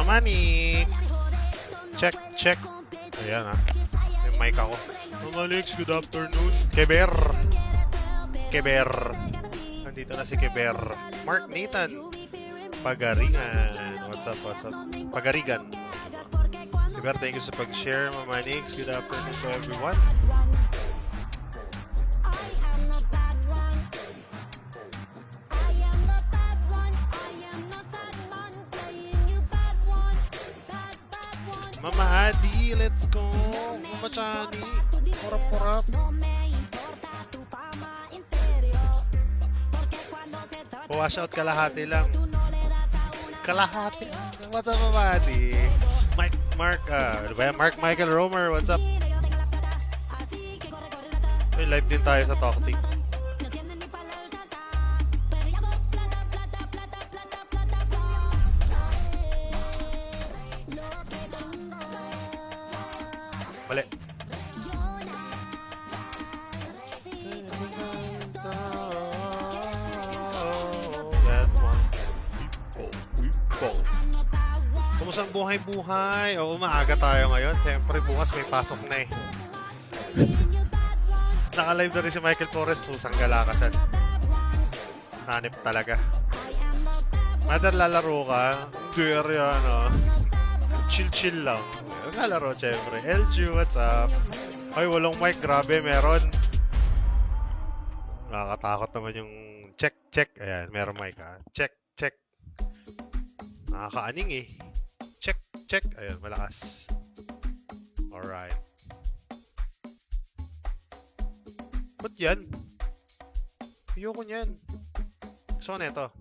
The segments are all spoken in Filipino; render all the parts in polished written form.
Mama Nix. Check, check. Ayan ha. May mic ako. Mama Nix, good afternoon. Keber. Keber. Nandito na si Keber. Mark Nathan. Pagarigan. What's up, what's up? Pagarigan. Keber, thank you sa pag-share. Mama Nix, good afternoon to everyone. Mama Adi, let's go! Mama Chani, porap-porap. Wash out kalahati lang. Kalahati. What's up, Mama Adi? Mark Michael Romer, what's up? May live din tayo sa Talktik. Mali. Kumusta ang buhay-buhay? O, maaga tayo ngayon. Siyempre, bukas may pasok na eh. Naka-live na rin si Michael Torres. Pusang gala ka siya. Hanip talaga. Mother, lalaro ka? Hindi, ano. Chill-chill lang. Lalaro, syempre. LG, what's up? Ay, walang mic. Grabe, meron. Nakakatakot naman yung check. Ayan, meron mic ha. Check. Nakakaaning eh. Check. Ayan, malakas. Alright. Ba't yan? Ayoko nyan. So, neto.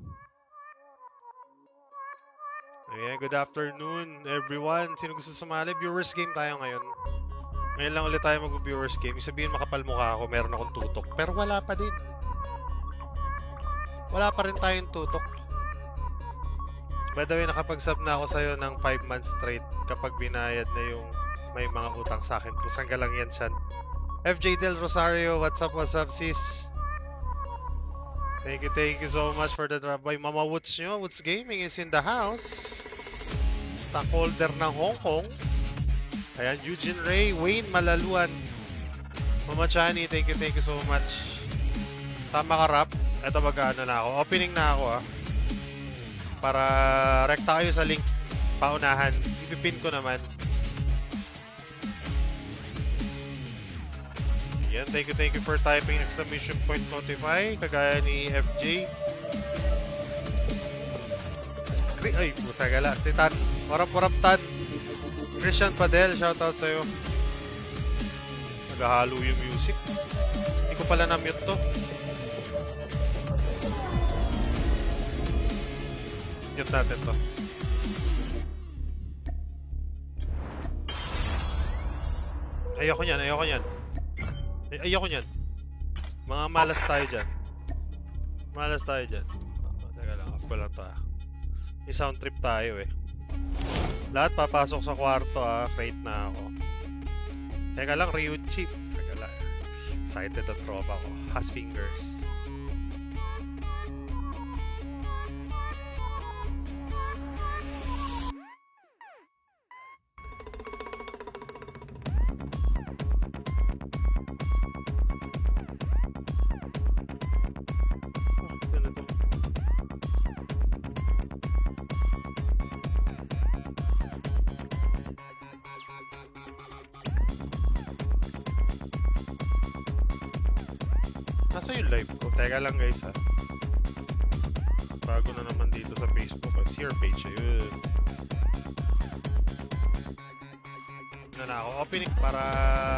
Ayan, good afternoon everyone. Sino gusto sumali? Viewers game tayo ngayon. Ngayon lang ulit tayo mag-viewers game. Sabihin makapal mukha ako, meron akong tutok. Pero wala pa din. Wala pa rin tayong tutok. By the way, nakapag-sub na ako sa'yo ng 5 months straight kapag binayad na yung may mga utang sa akin. Pusang galang yan siyan. FJ Del Rosario, what's up sis? Thank you so much for the drop by. Mama Woods nyo, Woods Gaming is in the house. Stockholder ng Hong Kong. Ayan, Eugene Ray, Wayne Malaluan. Mama Chani, thank you so much. Sama ka rap. Ito mag-ano na ako. Opening na ako para rekta kayo sa link. Paunahan. Ipipin ko naman. Yan, thank you for typing exclamation point notify kagaya ni FJ. Ay, pusagala. Titan, warap Tan. Christian Padel, shoutout sa'yo. Naghahalo yung music. Hindi ko pala na-mute to. Mute natin to. Ayoko niyan. Ayoko niyan. Mga malas tayo dyan. Teka lang, off ko lang tayo. May sound trip tayo eh. Lahat papasok sa kwarto Crate na ako. Teka lang, Ryuchi. Sagala. Excited ang tropa ko. Has fingers. Nasa yung live ko? Teka lang guys Bago na naman dito sa Facebook. Share page yun. Na ako. Opening para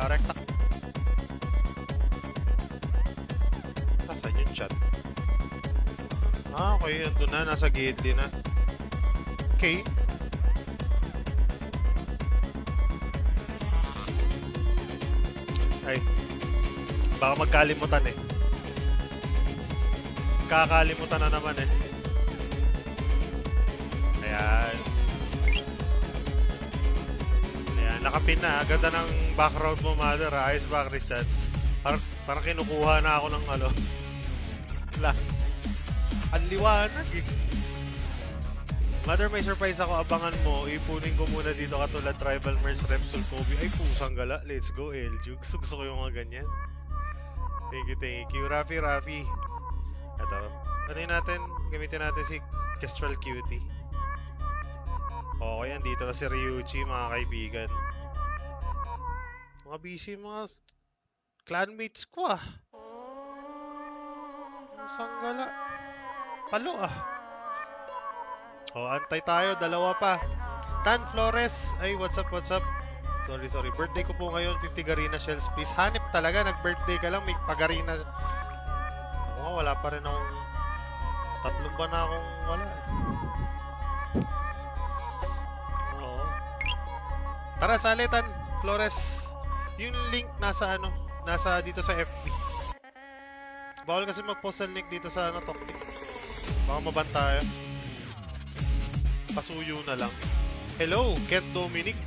rekta. Nasaan yung chat? Okay. Andun na. Nasa gate na. Okay. Ay. Baka magkalimutan eh. Kakalimutan na naman eh. Ayan, nakapin na. Ganda ng background mo, mother. Ayos ba, Christian? Parang kinukuha na ako ng ano. Ang liwanag eh. Mother, may surprise ako. Abangan mo. Ipunin ko muna dito katulad Tribal Merge Repsol Kobe. Ay, pusang gala. Let's go, LG. Gusto ko yung mga ganyan. Thank you, thank you. Rafi. Ito. Ano yun natin? Gamitin natin si Kestrel Cutie. Okay, andito na si Ryuchi, mga kaibigan. Mga busy mga clanmates ko ah. Pusang gala. Palo ah. Oh, antay tayo, dalawa pa. Tan Flores. Ay, what's up? Sorry. Birthday ko po ngayon, 50 Garina shells please. Hanip talaga, nag-birthday ka lang, may pagarina. Ako nga, wala pa rin akong... Tatlong ba na akong wala. Oo. Tara, sali Tan Flores. Yung link nasa ano, nasa dito sa FB. Bawal kasi mag-post ng link dito sa ano, Toktik. Baka maban tayo. Pasuyo na lang. Hello, Kent Dominic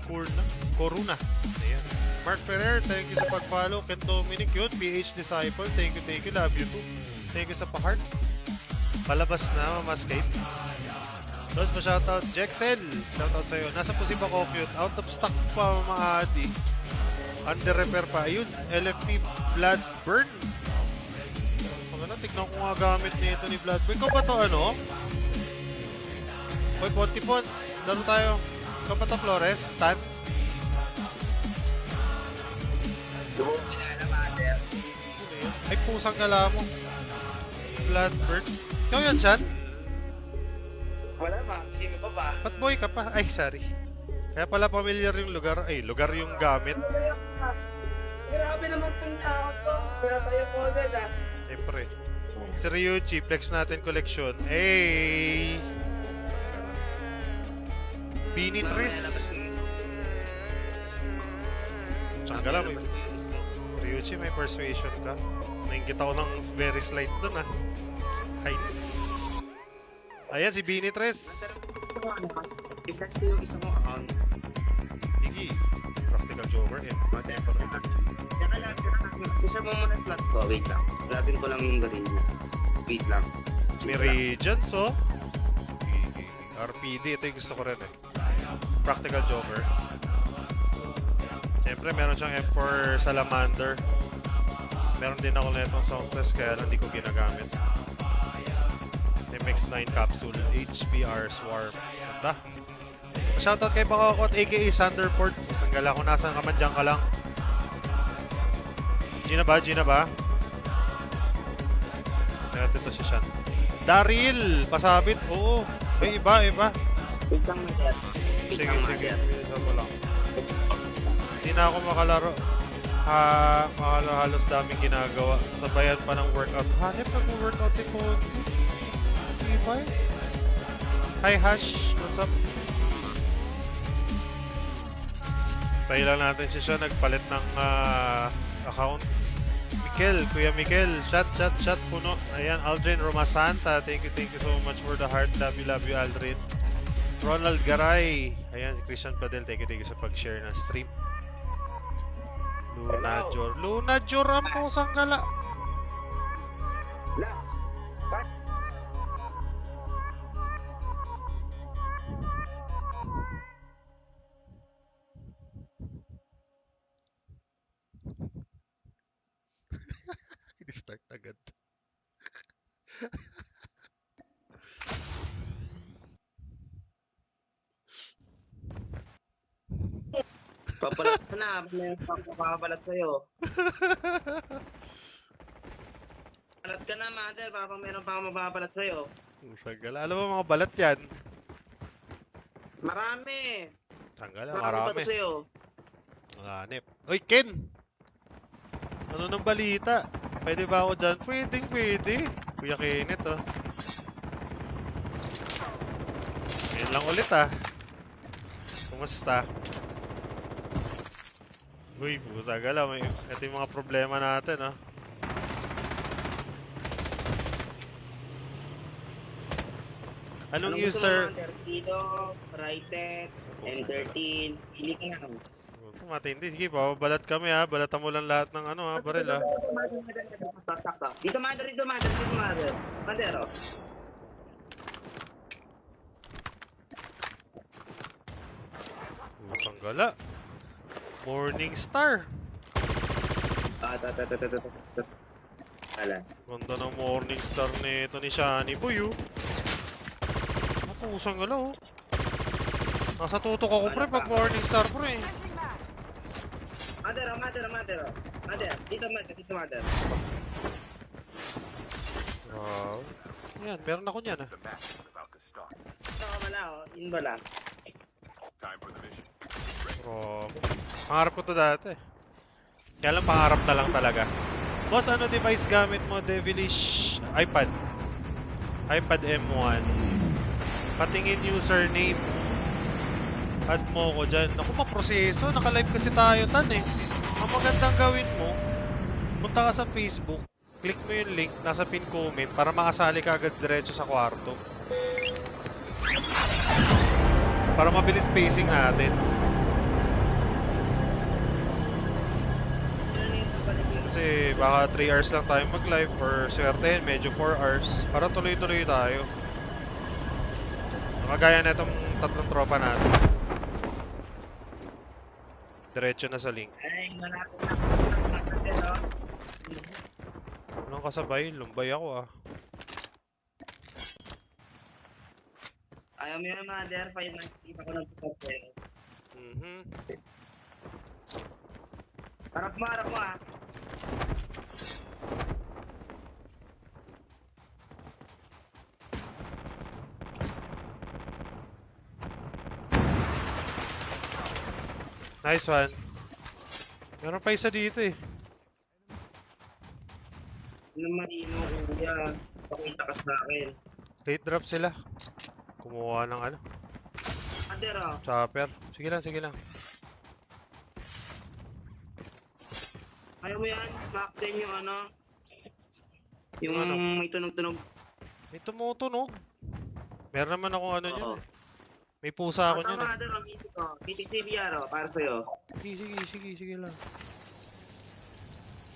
Coruna. Ayan. Mark Ferrer, thank you sa pag-follow. Kent Dominic yun. PH Disciple, thank you. Love you too. Thank you sa pa-heart. Palabas na, Mamaskate. Lods pa shoutout. Jexel, shoutout sa'yo. Nasa po si Bako Cute. Out of stock pa, Maadi. Under repair pa. Ayun, LFT Bloodburn. Maganda, tignan ko nga gamit nito ni Bloodburn. Ikaw ba to ano? Hoy, Ponty Pons, laro tayo. Ikaw ba to, Flores? Stan? Ay, pusang gala mo. Bloodburn. Ikaw yan, Chan? Wala ma, sino pa ba? Fatboy ka pa? Ay, sorry. Kaya pala familiar yung lugar. Ay, lugar yung gamit. Grabe naman itong tao to. Wala tayo po agad ah. Siyempre. Si Ryuchi, flex natin collection. Hey! Binitris. Tsangga lang. Ryuchi, may persuasion ka. Naingkit ako ng very slight dun ah. Heights. Ayan, si Binitris. I-flex ko yung isang account. Sige. Practical Joker. Isa mo muna flat ko. Wait lang. Labin ko lang yung garilla. Wait lang. May Regents, oh. RPD, ito yung gusto ko rin eh. Practical Joker. Siyempre, meron siyang Emperor Salamander. Meron din ako na itong Songstress, kaya lang hindi ko ginagamit. MX9 Capsule, HPR Swarm. Ganda. Shoutout kay Bakakot, aka Thunderport. Isang gala ko, nasan ka man, dyan ka lang. Gina ba? Ito si Shan. Daryl! Pasabit, oo. Ay, iba. Wait lang mother. Sige. Isa ko lang. Hindi na ako makalaro. Halos daming ginagawa. Sabayan pa ng workout. Hanip, nag-workout si Cody. Ibay. Hi, Hash. What's up? Try lang natin siya. Nagpalit ng account. Kuya Mikel. Chat. Puno. Ayan, Aldrin Romasanta. Thank you so much for the heart. Love you, Aldrin. Ronald Garay. Ayan, si Christian Padel. Thank you sa pag-share ng stream. Luna Jor ang pusang gala. Start agad. Papalat ka na. Papapalat sa'yo. Papalat ka na, mother. Baka meron pa akong mapapalat sa'yo. Sangala. Alam mo mga balat yan? Marami. Sangala, Marami marami. pa to sa'yo. Hanip. Uy, Ken! Ano nang balita? Pwede ba ako dyan? Pwede. Kuya Kenneth, oh. Ngayon lang ulit, ah. Kumusta? Uy, pusagala. Ito yung mga problema natin, ah. Anong user? Dito, Righted, N13, pili ka nga. Matindi. Sige, babalat kami ha. Balatan mo lang lahat ng ano ha, baril ha. Dito, mother. Mother, oh. Gala. Morning Star. Ala. Ganda ng Morning Star nito ni Shani Boy, oh. Napusang gala, oh. Nasa tutok ako, pre, pag Morning Star, pre. Mother. Mother, dito mother. Wow. Yan, meron ako niyan, ah. Ito ka wala, oh. Yun ba lang? Grabe. Pangarap ko to dati. Kaya lang pangarap na lang talaga. Boss, ano device gamit mo? Devilish iPad. iPad M1. Patingin username. Add mo ko dyan. Naku, maproseso. Naka-live kasi tayo tan eh. Ang magandang gawin mo, punta ka sa Facebook, click mo yung link, nasa pin comment, para makasali ka agad diretso sa kwarto. Para mabilis spacing natin. Kasi baka 3 hours lang tayo mag-live or swertehin, medyo 4 hours. Para tuloy-tuloy tayo. Kagaya na itong tatlong tropa natin. Diretso na sa link. Ay, malapit na. Walang kasabay, lumbay ako ah. Ayaw mo yung mother, 5 months, kita ko ng pupapel. Harap mo ah. Nice one. Meron pa isa dito eh. Yung marino, kuya. Pakita ka sa akin. Late drop sila. Kumuha ng ano, Mother, oh. chopper. Sige lang. Ayaw mo yan, back din yung ano. Yung Ano? may tunog-tunog. May tumutunog. Meron naman ako ano Oo. niyan eh. May pusa ako niyan eh. Mother, oh, meeting ko. Meeting CBR, oh, para sa'yo. Sige lang.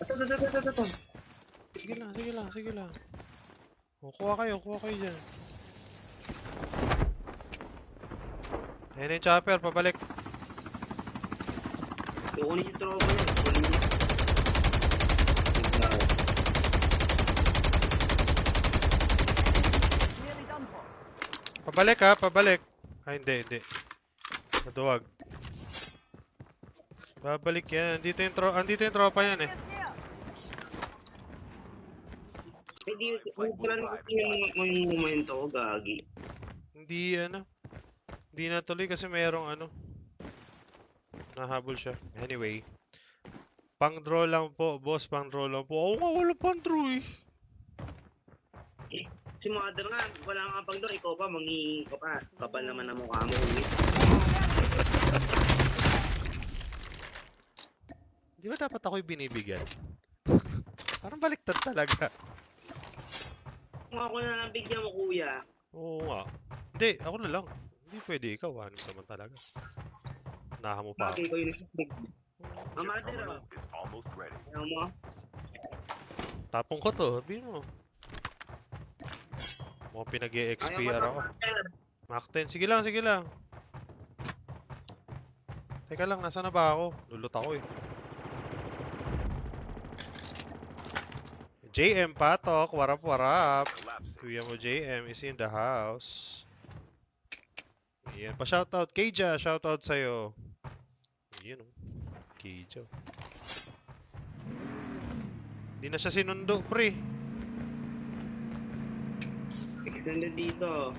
Ito. Sige lang. O, kuha kayo dyan. Ayan yung chopper, pabalik. Kukunin yung tropa niya. Kukunin niya. Pabalik ha, pabalik. Ay, hindi. Maduwag. Babalik yan. Andito yung tropa yan eh. Hindi, wala rin kasi yung momento ko, gagi. Hindi natuloy kasi mayroong ano. Nahabol siya. Anyway. Pang-draw lang po, boss. Pang-draw lang po. Oo nga, wala pang-draw eh. Si mother nga, wala nga pang doon, ikaw pa, mangingi ka pa. Kapal naman ang mukha mo. Di ba dapat ako'y binibigyan? Parang baliktad talaga. Kung ako na lang bigyan mo, kuya. Oo nga. Hindi, ako na lang. Hindi pwede ikaw. Ano naman talaga. Naha mo pa ako. Bakit ko yung nagsisigil? Ang mother, oh. Ayaw mo? Tapong ko to. Sabihin mo. Mukhang pinag-e-XPR ako. mother. Mach 10. Sige lang. Teka lang, nasa na ba ako? Lulot ako eh. JM Patok, warap. Kuya mo JM is in the house. Ayan, pa-shoutout. Keija, shoutout sa'yo. Ayan o. Keija. Hindi na siya sinundo, pre. Extended dito.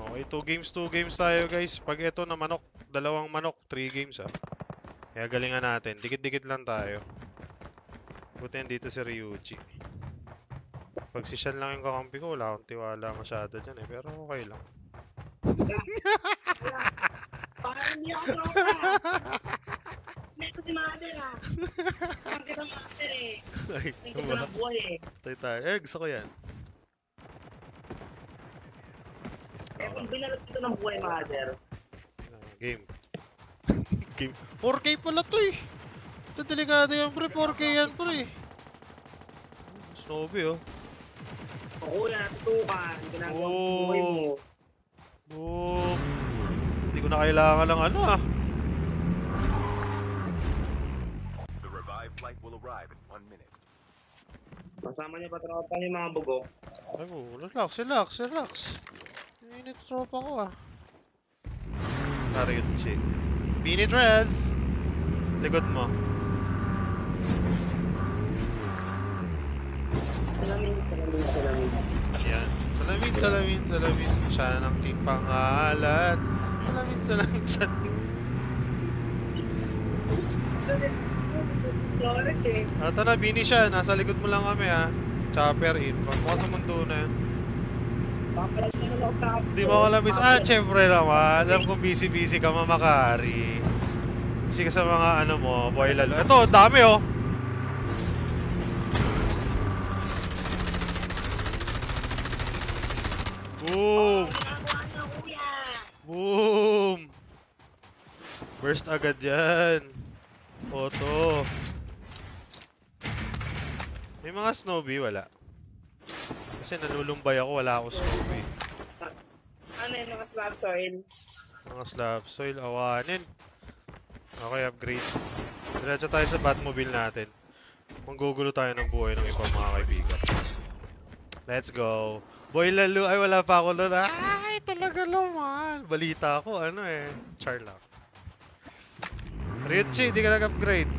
Okay, 2 games tayo guys. Pag ito na manok, 2 manok, 3 games ah. Kaya galingan natin. Dikit-dikit lang tayo. Buti dito si Ryuji. Pag si Shan lang yung kakampi ko, wala akong tiwala masyado dyan eh. Pero okay lang. Parang hindi ako tropa. Meron si mother, ah. Parang kita mother, eh. Ay, Ang ganda ng buhay, eh. Patay tayo. Gusto ko yan. Kung binalot ito ng buhay, mother. Game. Game. 4K pala to eh. Ito delikado yan pre. 4K yan pre. Snowbie oh. O kuya, natutukan. Ginagawa mo buhay mo. ko na kailangan ng ano ah. The revived flight will arrive in 1 minute. Kasama niya pa tropa yung mga bugok. Ay mo, relax. Init tropa ko ah. Kariuchi. Beanie dress! Likod mo. Salamin. Ayan. Salamin. Siya ng king pangalan. Salamin. Flores eh. Ito na, Beanie siya. Nasa likod mo lang kami ha. Chopper in. Pagbukas sa mundo na yan. Papalag na lang sa Di mo ako labis. Syempre naman. Alam kong busy ka, Mama Kari. Busy ka sa mga ano mo, boy lalo. Ito, dami oh. Boom! ginagawa niyo, kuya. Boom! Burst agad yan. Auto. May mga Snowbee, wala. Kasi nalulumbay ako, wala ako Snowbee. Ano yun, mga slab soil? Mga slab soil, awanin. Okay, upgrade. Diretso tayo sa Batmobile natin. Manggugulo tayo ng buhay ng ibang mga kaibigan. Let's go. Boy lalo, ay wala pa ako doon. Ay, talaga naman. Balita ako, ano eh. Char lang. Ryuchi, di ka nag-upgrade.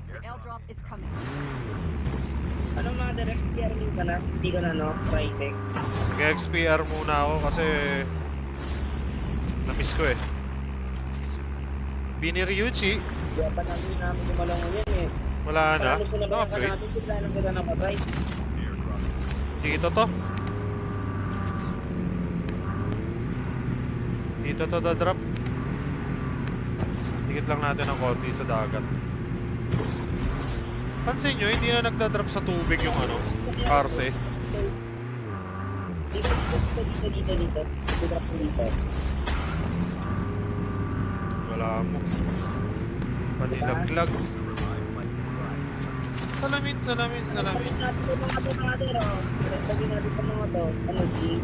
The airdrop is coming. Ano mga direct PR ka na? Hindi ka na, no? Tritech. Nag-XPR muna ako kasi na-miss ko eh. Bini Ryuchi, Kaya pa namin gumalangon yan eh. wala na. Paano sinabayan ka No-upgrade. natin, bigla lang kita napatay. Dito to. Dito to da-drop. Tingit lang natin ng konti sa dagat. Pansin nyo, hindi na nagda-drop sa tubig yung ano, Arce. Dito. Dito. Wala mo. Panilaglag. Salamin. Lagyan natin yung mga to natin, oh. Lagyan natin yung mga to. Ano, G?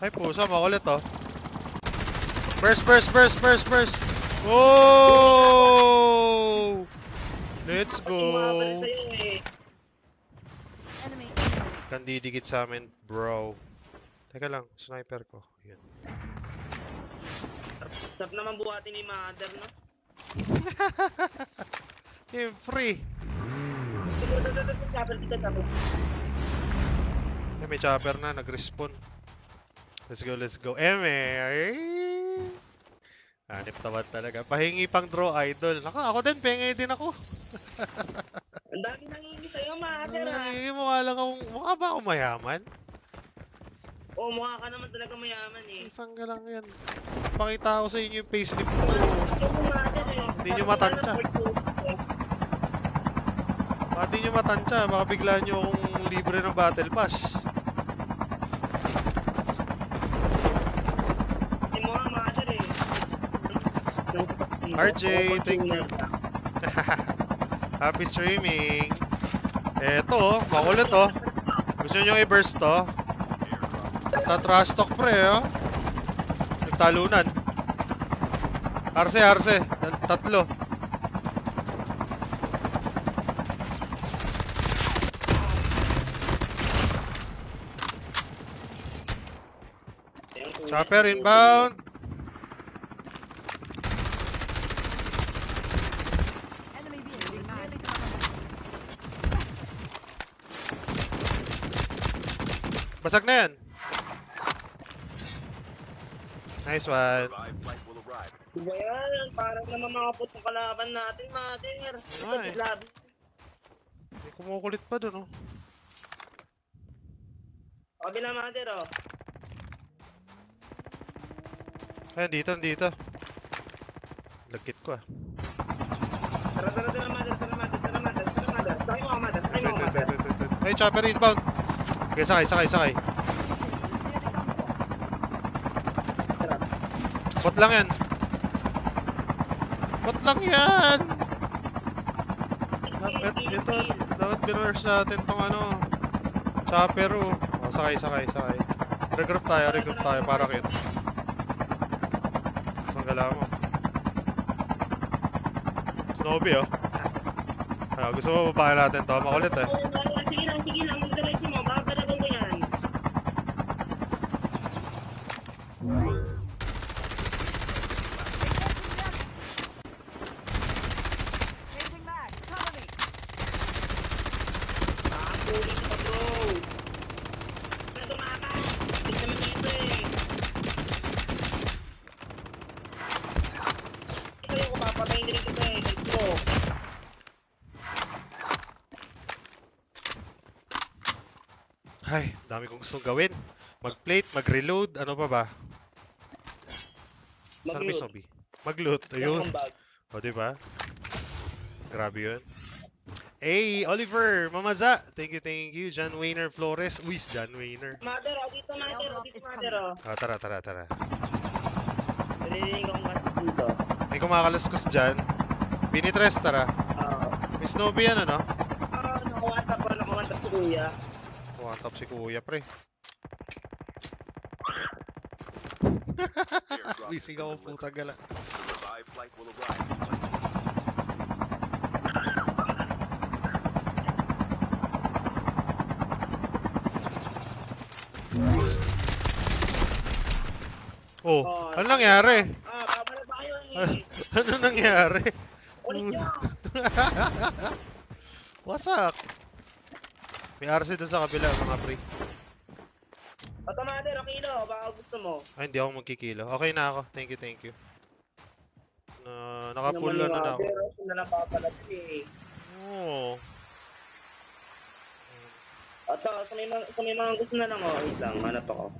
Ay pusa, makulit oh. Burst! Oh! Let's go! Tumabal sa'yo eh. Enemy. Kan didikit sa amin, bro. Teka lang, sniper ko. Yun. Sarap naman buhatin ni Mother, no? Siyempre. Chopper, dito. Eh, may chopper na, nag-respawn. Let's go. Ay! Hanip tamad talaga. Pahingi pang draw idol. Ako din, pengi din ako. Ang dami nangingi sa'yo, Mother, ah. Mukha ba ako mayaman? Oo, mukha ka naman talaga mayaman eh. Isang ka lang yan. Pakita ko sa inyo yung payslip ko. Hindi nyo matansya. Baka di nyo matansya. Baka bigla nyo akong libre ng battle pass. Hindi mo nga, Mother eh. RJ, thank you. Happy streaming. Eto, makulit oh. Gusto nyo i-burst to? Trash talk pre oh. Nagtalunan. Arce. Tatlo. Chopper inbound. Enemy being nearly covered. Basag na yan. Nice one. Revived flight will arrive. Diba yan? Parang naman mga putong kalaban natin, Mother. Ay. Labi. May kumukulit pa dun oh. Kabila, Mother, oh. Ayan, dito. Lagkit ko ah. Tara, Mother. Sakay mo, Mother. Ay, chopper inbound. Okay, sakay. Bot lang yan. Dapat binurse natin tong ano. Chopper oh. sakay. Regroup tayo para cute. Saan gala mo? Snowbie oh. Ano, gusto mo babae natin to? Makulit eh. Sige lang, mag-diretso mo, babalagan ko yan. Changing back. Cover me. Nakapulit pa bro. Ano tumakas? Hindi naman dito eh. Ito yung papatayin din kita eh. Let's go. Ay, dami kong gustong gawin. Mag-plate, mag-reload, ano pa ba? Saan may Mag-loot. zombie? Mag-loot, ayun. Yung bag. O, diba? Grabe yun. Hey, Oliver, Mamaza. Thank you. John Wayner Flores. Uy, si John Wayner. Mother, oh, dito mother, oh, dito mother, oh. Ah, tara. Narinig akong gas dito. May kumakalaskos dyan. Binitres, tara. May Snowbie yan, ano? Nakawantab si kuya. One top si Kuya, pre. Airdrop Wising ako po sa gala. The revived flight will arrive in 1 minute. Oh, Oh, ano nangyari? Babala ba kayo eh? Ano nangyari? Ulit nyo! Wasak. May RC dun sa kabila, mga pre. Ito mother, okay lo, baka gusto mo. Ay, hindi ako magkikilo. Okay na ako. Thank you. Nakapull na ako. Pero gusto na lang papalat eh. Oo. Ito, sa may mga gusto na lang oh. Wait lang, hanap ako.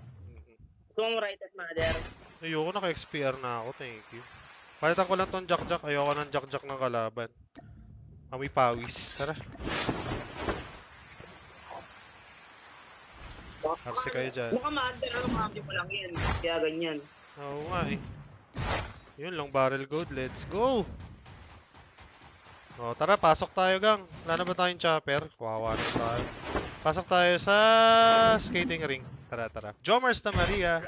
Gusto mo right at mother? Ayoko, naka-XPR na ako. Thank you. Palitan ko lang tong jack-jack. Ayoko ng jack-jack ng kalaban. Amoy pawis. Tara. RC kayo dyan. Baka mother, mami ko lang yan. Kaya ganyan. Oo nga eh. Yun lang, barrel gold. Let's go! O, tara, pasok tayo, gang. Wala na ba tayong chopper? Kawawa na tayo. Pasok tayo sa skating ring. Tara. Jomars na Maria.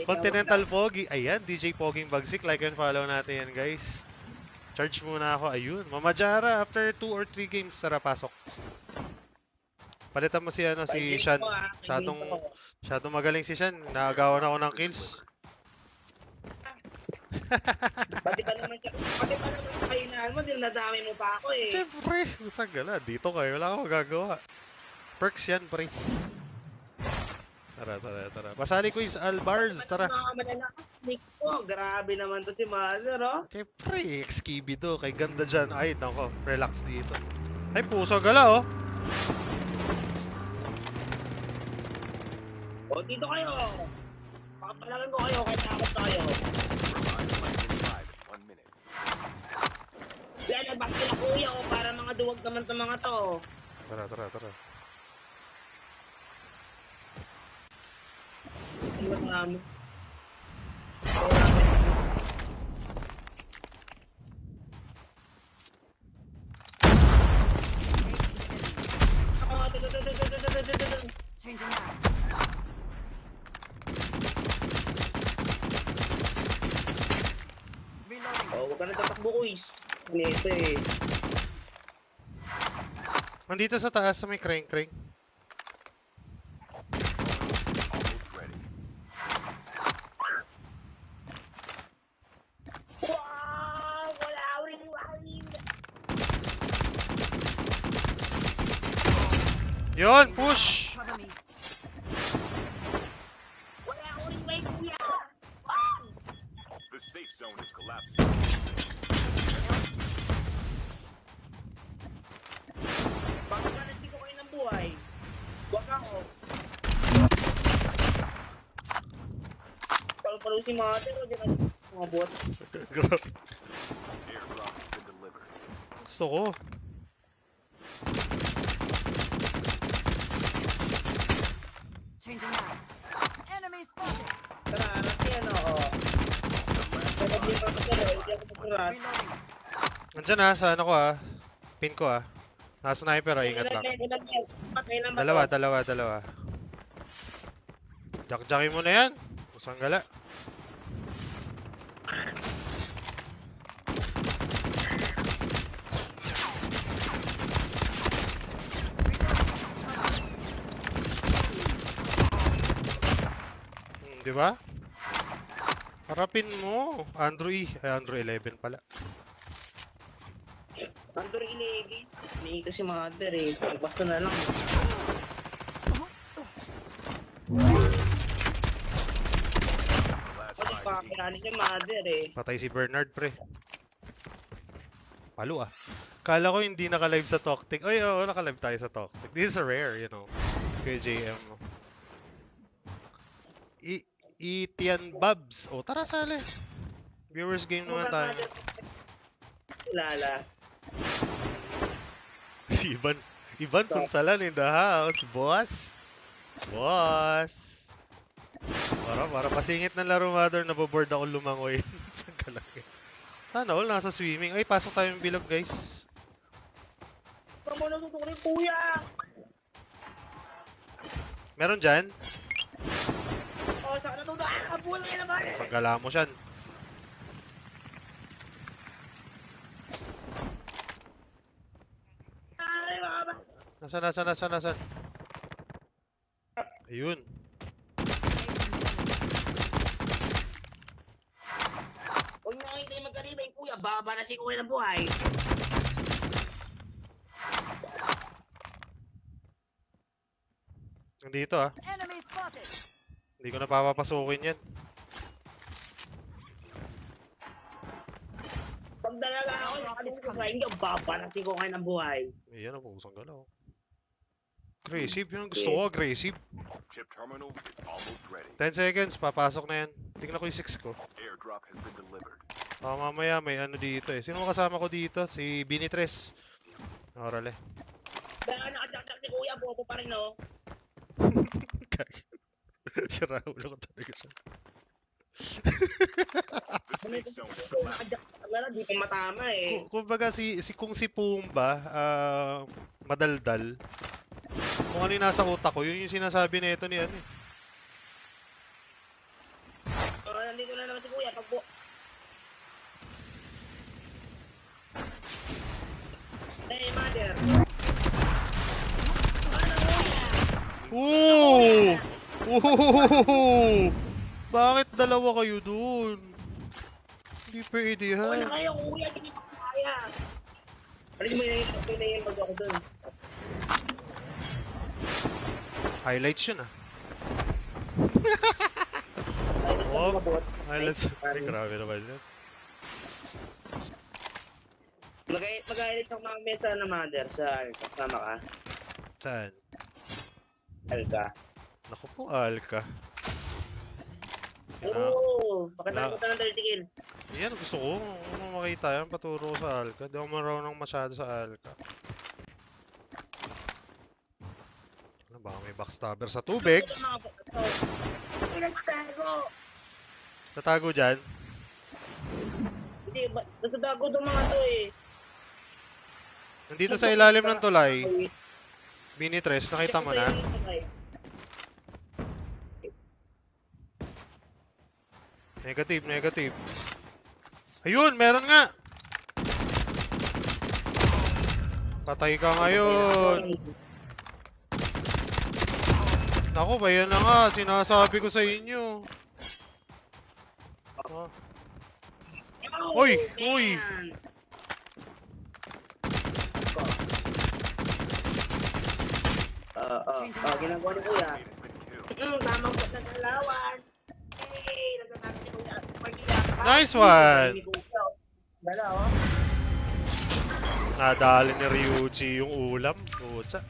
Continental Pogi. Ayan, DJ Poging Bagsik. Like and follow natin yan, guys. Charge muna ako. Ayun. Mama Jara, after 2 or 3 games, tara, pasok. Palitan mo si, si Shan. Masyadong magaling si Shan. Naagawan ako ng kills. Pati pa naman sa kainaan mo, dinadami mo pa ako eh. Siyempre, usang gala. Dito kayo. Wala akong magagawa. Perks yan, pre. Tara. Pasali quiz, Albars. Tara. Mga malalakas, Nick ko. Grabe naman to si Mother, oh. Siyempre, XKB to. Kay ganda dyan. Ay, nako. Relax dito. Ay, puso gala, oh. O, dito kayo. Pakapalagan ko kayo kahit takot tayo. The revived flight will arrive in 1 minute. Lalabas kila kuya o para mga duwag naman sa mga to. Tara. Ano ba namin? Changing back. Reloading. O, huwag ka na tatakbo quiz. Ano ito eh. Nandito sa taas sa may crank. Almost ready. Wow! Wala ring waling! Yon, push! Cover me. Wala ring waling kuya! Wow! The safe zone is collapsing. Baka manatid ko kayo ng buhay. Huwag ako. Palo-palo si Mother o di ka mga bot. Grabe. Airdrop has been delivered. Gusto ko. Changing back. Enemy spotted. Tara, anak yan o. Kapag di pa kasi hindi ako masurat. Reloading. Nandyan sa ano ko Pin ko Naka sniper ingat lang. Kailan yan? Kailan ba to? Dalawa. Jak-jackin mo na yan. Kusang gala. Di ba? Harapin mo. Android. Ay, Android 11 pala. Andor iligi. Hindi kasi mother eh. Basta na lang. Last Kasi 5 teams. pakakilala niya mother eh. Patay si Bernard, pre. Palo ah. Kala ko hindi naka-live sa Toktik. Oy, oo, naka-live tayo sa Toktik. This is rare, you know. It's Kuya JM. No? Itian Babs. O, tara sali. Viewers game naman tayo. Kilala. Si Ivan. Ivan Punsalan in the house, boss. Boss. Para pasingit ng laro, mother. Naboboard ako lumangoy. Saan ka lang eh. Sana all nasa swimming. Ay, pasok tayo yung bilog, guys. Saan mo natutukin, kuya? Meron dyan? O, saan ka natutukin? Kapulang yan naman eh. Saan gala mo siyan? Ay, baba. Nasaan? Ayun. Huwag nyo kayo tayo magkaribay, kuya. Baba na si kuya ng buhay. Nandito ah. Enemy spotted. Hindi ko na papapasukin yan. Pag dalaga ako, nakalimutan nyo, baba na si kuya ng buhay. Ayan ang pusang galaw. Aggressive, yun ang gusto ko, aggressive. Chip terminal is almost ready. 10 seconds, papasok na yan. Tingnan ko yung 6 ko. Airdrop has been delivered. Mamaya may ano dito eh. Sino kasama ko dito? Si Binitres. Orale. Dahil nakadakdak si kuya, bobo pa rin, no? Si Raul ako talaga siya. The safe zone is collapsed. Nakadakdak na lang, di pa matama eh. Kumbaga kung si Pumba, madaldal. Kung ano yung nasa utak ko, yun yung sinasabi na ito ni ano eh. Nandito na naman si kuya, pagbo. Hey, mother. Ooh! Ooh! Bakit dalawa kayo dun? Hindi pwede Ano ha. kayo, kuya? Hindi pa kaya. Alam mo yung mag ako dun. Highlights yun ah. Oh, highlights. Ay, grabe naman yun. Mag-highlight ako mga mesa na mother sa Alka. Sama ka? Saan? Alka. Naku po, Alka. Yan ah. Oo! Pakita ko ng 30 kills. Yan, gusto ko. Kung makita yan, paturo ko sa Alka. Di ako marunong masyado sa Alka. Ano ba, may backstabber sa tubig? Ay, nagtago! Tatago dyan. Hindi, nagtatago itong mga to eh. Nandito sa ilalim ng tulay. Binitres, nakita mo na? Negative. Ayun, meron nga! Patay ka ngayon! Naku, ba yan na nga, sinasabi ko sa inyo. Oh. Uy! Uy! Ginagawa ni kuya. Team has been killed. Tamang sa nagalawan. Hey, nagtatapos si kuya. Nice one! Dala, oh. Nadali ni Ryuji yung ulam. Pucha.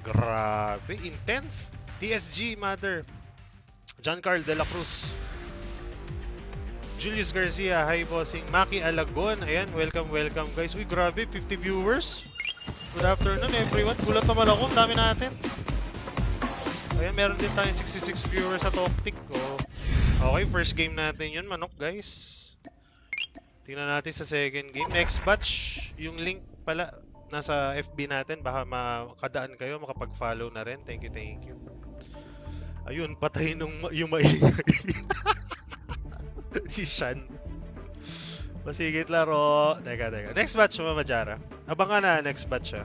Grabe, intense. TSG, mother. John Carl De La Cruz. Julius Garcia, hi bossing. Maki Alagon, ayan, welcome guys. Uy, grabe, 50 viewers. Good afternoon everyone. Gulat naman ako, ang dami natin. Ayan, meron din tayong 66 viewers sa Toktik. Oh. Okay, first game natin yun, manok guys. Tingnan natin sa second game. Next batch, yung link pala nasa FB natin. Baka makadaan kayo, makapag-follow na rin. Thank you. Ayun, patay yung maingay. Si Shan. Pasigit laro. Teka. Next batch, Mama Jara. Abangan na, next batch siya.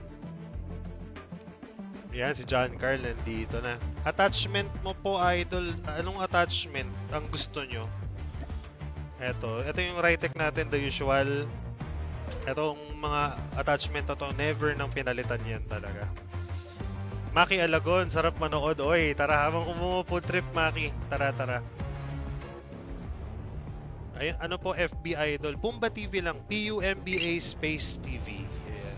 Yan, si John Carl nandito na. Attachment mo po, idol. Anong attachment ang gusto nyo? Ito yung Rytec natin, the usual. Etong mga attachment na to, never nang pinalitan yan talaga. Maki Alagon, sarap manood. Oy, tara, habang food trip, Maki. Tara. Ay, ano po, FB Idol? Pumba TV lang. PUMBA Space TV. Yeah.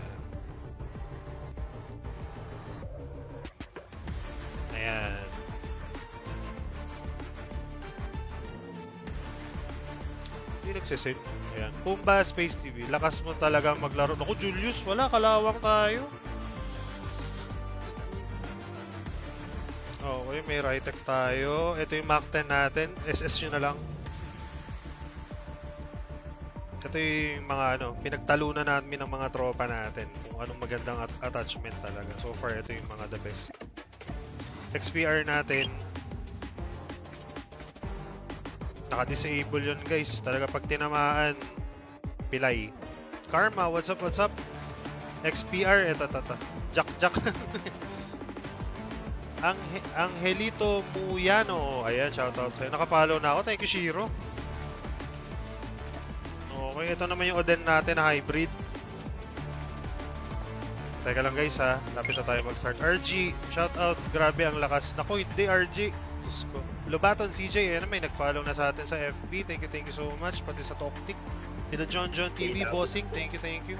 Ayan. Hindi nagsisave. Ayan. Pumba Space TV. Lakas mo talaga maglaro. Naku, Julius, wala. Kalawang tayo. Okay, may Rytec tayo. Ito yung Mac 10 natin. SS nyo na lang. Ito yung mga pinagtalunan namin ng mga tropa natin. Kung anong magandang attachment talaga. So far, ito yung mga the best. XPR natin. Naka-disable yun guys. Talaga pag tinamaan, pilay. Karma, what's up? XPR, ito. Jack. Angelito Muyano. Ayan, shoutout sa'yo. Nakapollow na ako. Thank you, Shiro. Okay, ito naman yung Oden natin na hybrid. Teka lang guys ha. Lapit na tayo mag-start. RG, shoutout. Grabe ang lakas. Naku, hindi RG. Diyos ko. Lubaton CJ, may nag-follow na sa atin sa FB. Thank you so much. Pati sa Toktik. Sila John TV, Bossing. Thank you.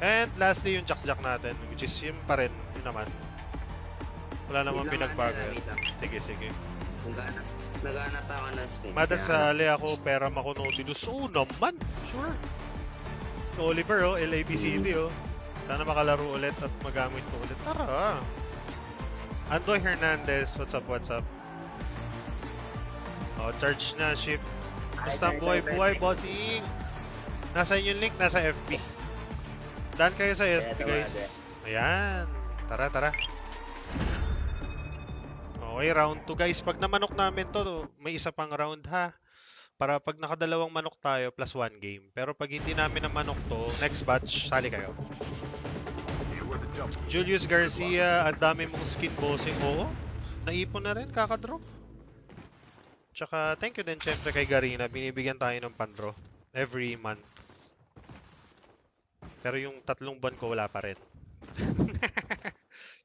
And lastly, yung Jack natin. Which is yun pa rin. Yun naman. Wala namang pinagbago. Sige. Naghanap ako ng skin. Mother sali ako, pera makunodilus. Oo naman, sure. So Oliver, LABCD, Sana makalaro ulit at magamit ko ulit. Tara. Andoy Hernandez, what's up? Charge na, shift. Basta buhay, bossing. Nasa yung link, nasa FB. Daan kayo sa FB, guys. Ayan. Tara. Okay, round 2 guys. Pag namanok namin to, may isa pang round ha. Para pag nakadalawang manok tayo, plus 1 game. Pero pag hindi namin namanok to, next batch, sali kayo. Julius Garcia, ang dami mong skin bossing. Oo, naipon na rin, kakadrop. Tsaka, thank you din syempre kay Garina. Binibigyan tayo ng pandro every month. Pero yung 3 buwan ko, wala pa rin.